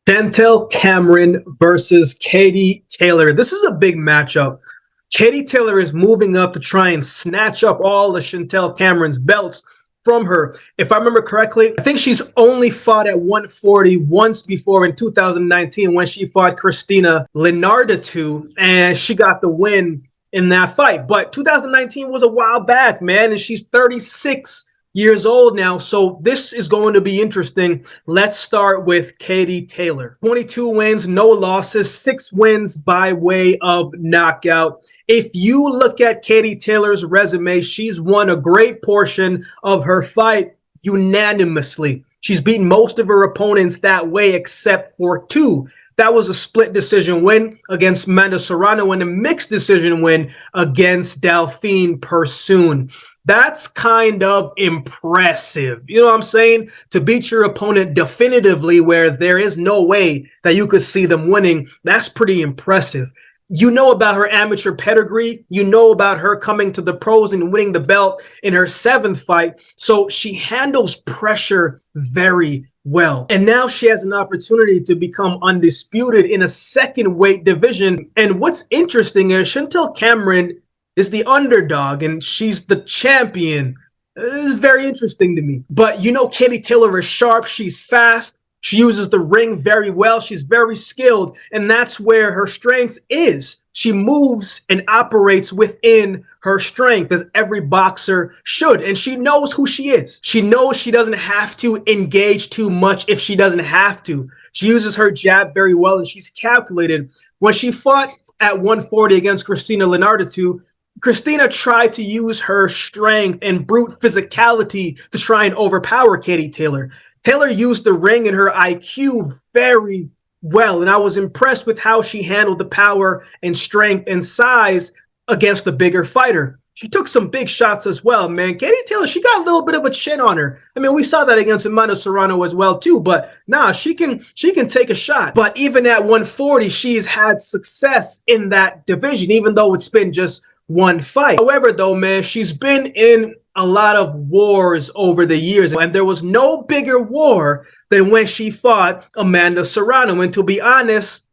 Chantelle Cameron versus Katie Taylor. This is a big matchup. Katie Taylor is moving up to try and snatch up all of Chantelle Cameron's belts from her. If I remember correctly, I think she's only fought at 140 once before in 2019 when she fought Christina Lenardatu, and she got the win in that fight. But 2019 was a while back, man, and she's 36 years old now, so this is going to be interesting. Let's start with Katie Taylor. 22 wins, no losses, 6 wins by way of knockout. If you look at Katie Taylor's resume, she's won a great portion of her fight unanimously. She's beaten most of her opponents that way except for 2. That was a split decision win against Amanda Serrano and a mixed decision win against Delphine Persoon. That's kind of impressive. You know what I'm saying? To beat your opponent definitively where there is no way that you could see them winning, that's pretty impressive. You know about her amateur pedigree. You know about her coming to the pros and winning the belt in her 7th fight. So she handles pressure very well. And now she has an opportunity to become undisputed in a 2nd weight division. And what's interesting is Chantelle Cameron is the underdog and she's the champion. It's very interesting to me. But you know, Katie Taylor is sharp. She's fast. She uses the ring very well. She's very skilled. And that's where her strength is. She moves and operates within her strength, as every boxer should. And she knows who she is. She knows she doesn't have to engage too much if she doesn't have to. She uses her jab very well, and she's calculated. When she fought at 140 against Christina Lenardatu, Christina tried to use her strength and brute physicality to try and overpower Katie Taylor. Taylor used the ring and her IQ very well, and I was impressed with how she handled the power and strength and size against the bigger fighter. She took some big shots as well, man. Katie Taylor, she got a little bit of a chin on her. I mean, we saw that against Amanda Serrano as well, too. But nah, she can take a shot. But even at 140, she's had success in that division, even though it's been just one fight. However, though, man, she's been in a lot of wars over the years, and there was no bigger war than when she fought Amanda Serrano. And to be honest,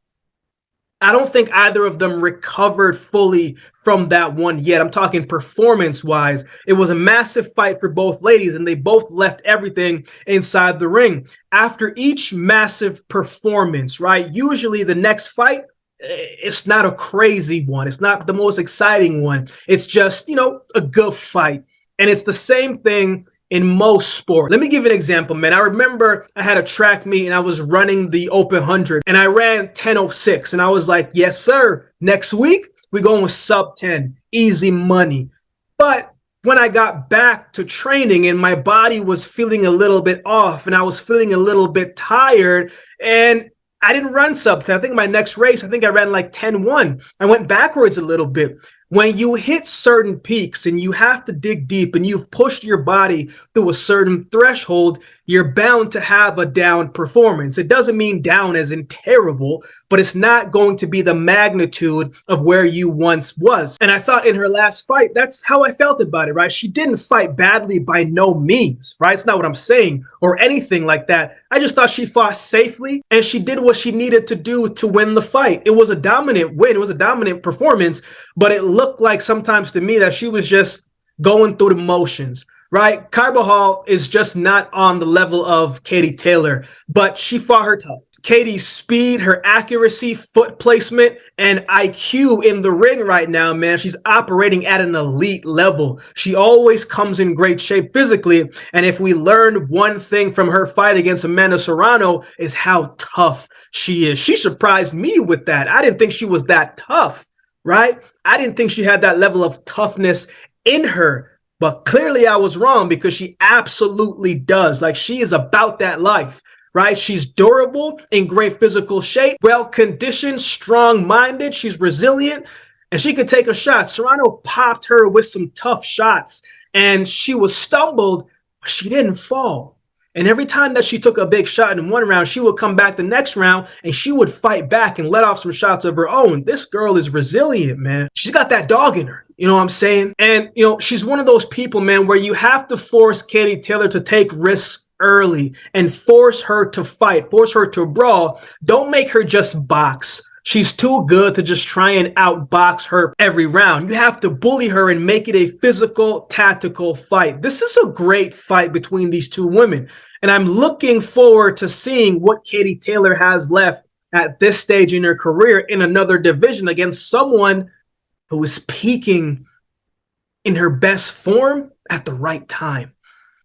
I don't think either of them recovered fully from that one yet. I'm talking performance-wise. It was a massive fight for both ladies, and they both left everything inside the ring. After each massive performance, right, usually the next fight, it's not a crazy one. It's not the most exciting one. It's just, you know, a good fight. And it's the same thing in most sports. Let me give you an example, man. I remember I had a track meet and I was running the open 100 and I ran 10:06 and I was like, yes, sir. Next week, we're going with sub 10, easy money. But when I got back to training and my body was feeling a little bit off and I was feeling a little bit tired, and I didn't run sub 10. I think my next race, I think I ran like 10:1. I went backwards a little bit. When you hit certain peaks and you have to dig deep and you've pushed your body through a certain threshold, you're bound to have a down performance. It doesn't mean down as in terrible, but it's not going to be the magnitude of where you once was. And I thought in her last fight, that's how I felt about it, right? She didn't fight badly by no means, right? It's not what I'm saying or anything like that. I just thought she fought safely and she did what she needed to do to win the fight. It was a dominant win. It was a dominant performance, but it looked like sometimes to me that she was just going through the motions, right? Carbajal is just not on the level of Katie Taylor, but she fought her tough. Katie's speed, her accuracy, foot placement, and IQ in the ring right now, man, she's operating at an elite level. She always comes in great shape physically, and if we learned one thing from her fight against Amanda Serrano is how tough she is. She surprised me with that. I didn't think she was that tough, right? I didn't think she had that level of toughness in her. But clearly I was wrong because she absolutely does. Like, she is about that life, right? She's durable, in great physical shape, well-conditioned, strong-minded. She's resilient, and she could take a shot. Serrano popped her with some tough shots, and she was stumbled, but she didn't fall. And every time that she took a big shot in one round, she would come back the next round and she would fight back and let off some shots of her own. This girl is resilient, man. She's got that dog in her. You know what I'm saying? And, you know, she's one of those people, man, where you have to force Katie Taylor to take risks early and force her to fight, force her to brawl. Don't make her just box. She's too good to just try and outbox her every round. You have to bully her and make it a physical, tactical fight. This is a great fight between these two women. And I'm looking forward to seeing what Katie Taylor has left at this stage in her career in another division against someone who is peaking in her best form at the right time.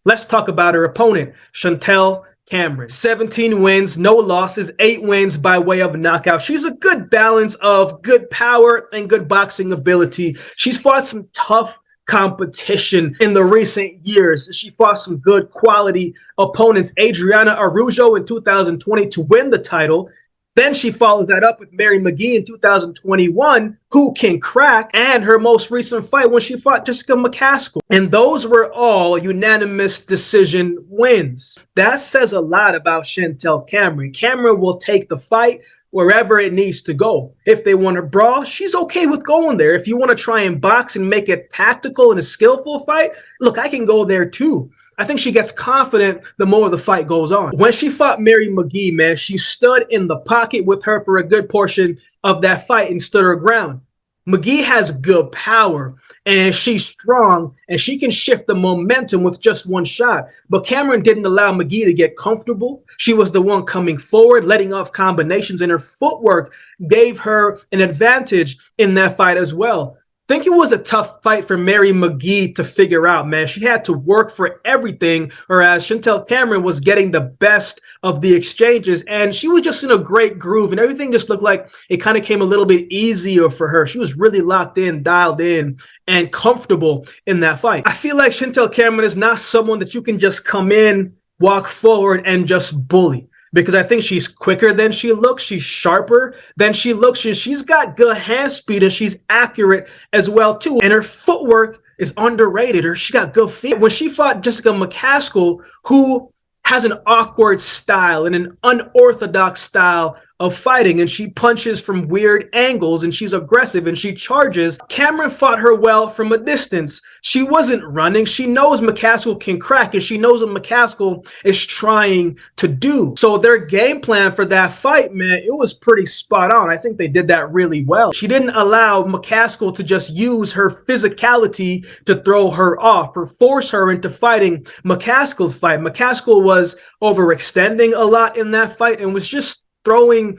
Let's talk about her opponent, Chantelle Cameron. 17 wins, no losses, 8 wins by way of knockout. She's a good balance of good power and good boxing ability. She's fought some tough competition in the recent years. She fought some good quality opponents. Adriana Araujo in 2020 to win the title. Then she follows that up with Mary McGee in 2021, who can crack, and her most recent fight when she fought Jessica McCaskill. And those were all unanimous decision wins. That says a lot about Chantelle Cameron. Cameron will take the fight wherever it needs to go. If they want to brawl, she's okay with going there. If you want to try and box and make it tactical and a skillful fight, look, I can go there too. I think she gets confident the more the fight goes on. When she fought Mary McGee, man, she stood in the pocket with her for a good portion of that fight and stood her ground. McGee has good power and she's strong and she can shift the momentum with just one shot. But Cameron didn't allow McGee to get comfortable. She was the one coming forward, letting off combinations, and her footwork gave her an advantage in that fight as well. I think it was a tough fight for Mary McGee to figure out, man. She had to work for everything, whereas Chantelle Cameron was getting the best of the exchanges, and she was just in a great groove, and everything just looked like it kind of came a little bit easier for her. She was really locked in, dialed in, and comfortable in that fight. I feel like Chantelle Cameron is not someone that you can just come in, walk forward, and just bully. Because I think she's quicker than she looks. She's sharper than she looks. She's got good hand speed and she's accurate as well too. And her footwork is underrated. She got good feet. When she fought Jessica McCaskill, who has an awkward style and an unorthodox style of fighting, and she punches from weird angles and she's aggressive and she charges, Cameron fought her well from a distance. She wasn't running. She knows McCaskill can crack and she knows what McCaskill is trying to do. So their game plan for that fight, man, it was pretty spot on. I think they did that really well. She didn't allow McCaskill to just use her physicality to throw her off or force her into fighting McCaskill's fight. McCaskill was overextending a lot in that fight and was just throwing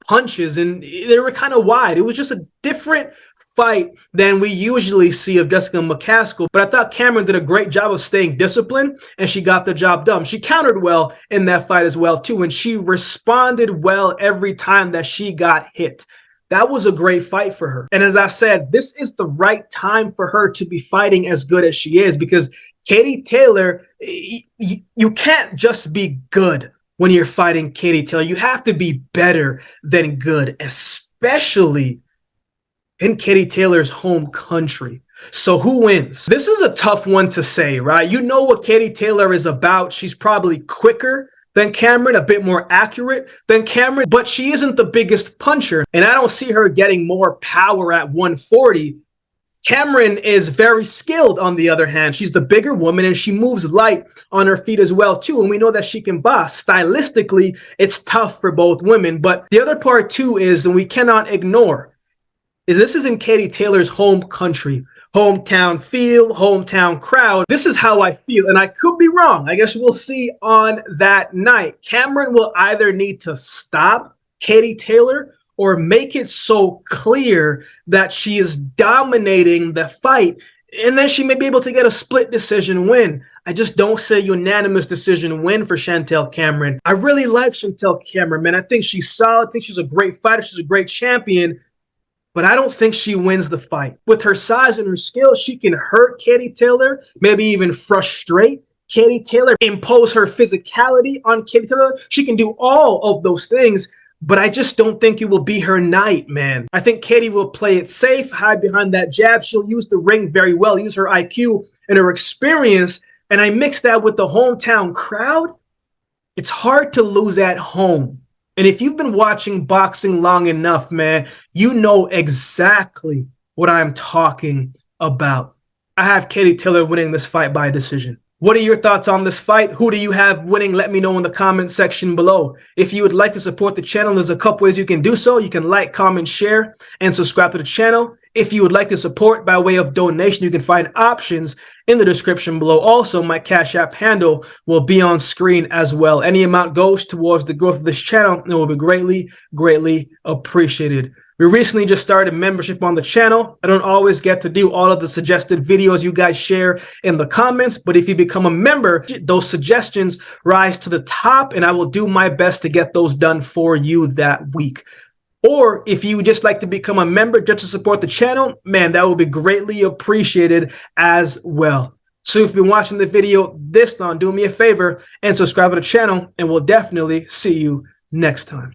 punches, and they were kind of wide. It was just a different fight than we usually see of Jessica McCaskill. But I thought Cameron did a great job of staying disciplined, and she got the job done. She countered well in that fight as well, too, and she responded well every time that she got hit. That was a great fight for her. And as I said, this is the right time for her to be fighting as good as she is, because Katie Taylor, you can't just be good when you're fighting Katie Taylor. You have to be better than good, especially in Katie Taylor's home country. So who wins? This is a tough one to say, right? You know what Katie Taylor is about. She's probably quicker than Cameron, a bit more accurate than Cameron, but she isn't the biggest puncher. And I don't see her getting more power at 140. Cameron is very skilled, on the other hand. She's the bigger woman and she moves light on her feet as well too. And we know that she can box. Stylistically, it's tough for both women. But the other part too is, and we cannot ignore, is this is in Katie Taylor's home country. Hometown feel, hometown crowd. This is how I feel, and I could be wrong. I guess we'll see on that night. Cameron will either need to stop Katie Taylor or make it so clear that she is dominating the fight, and then she may be able to get a split decision win. I just don't say unanimous decision win for Chantelle Cameron. I really like Chantelle Cameron, man. I think she's solid. I think she's a great fighter. She's a great champion, but I don't think she wins the fight. With her size and her skill, she can hurt Katie Taylor, maybe even frustrate Katie Taylor, impose her physicality on Katie Taylor. She can do all of those things, but I just don't think it will be her night, man. I think Katie will play it safe, hide behind that jab. She'll use the ring very well, use her IQ and her experience, and I mix that with the hometown crowd. It's hard to lose at home. And if you've been watching boxing long enough, man, you know exactly what I'm talking about. I have Katie Taylor winning this fight by decision. What are your thoughts on this fight? Who do you have winning? Let me know in the comment section below. If you would like to support the channel, there's a couple ways you can do so. You can like, comment, share, and subscribe to the channel. If you would like to support by way of donation, you can find options in the description below. Also, my Cash App handle will be on screen as well. Any amount goes towards the growth of this channel and will be greatly, greatly appreciated. We recently just started membership on the channel. I don't always get to do all of the suggested videos you guys share in the comments, but if you become a member, those suggestions rise to the top, and I will do my best to get those done for you that week. Or if you just like to become a member just to support the channel, man, that will be greatly appreciated as well. So if you've been watching the video this long, do me a favor and subscribe to the channel, and we'll definitely see you next time.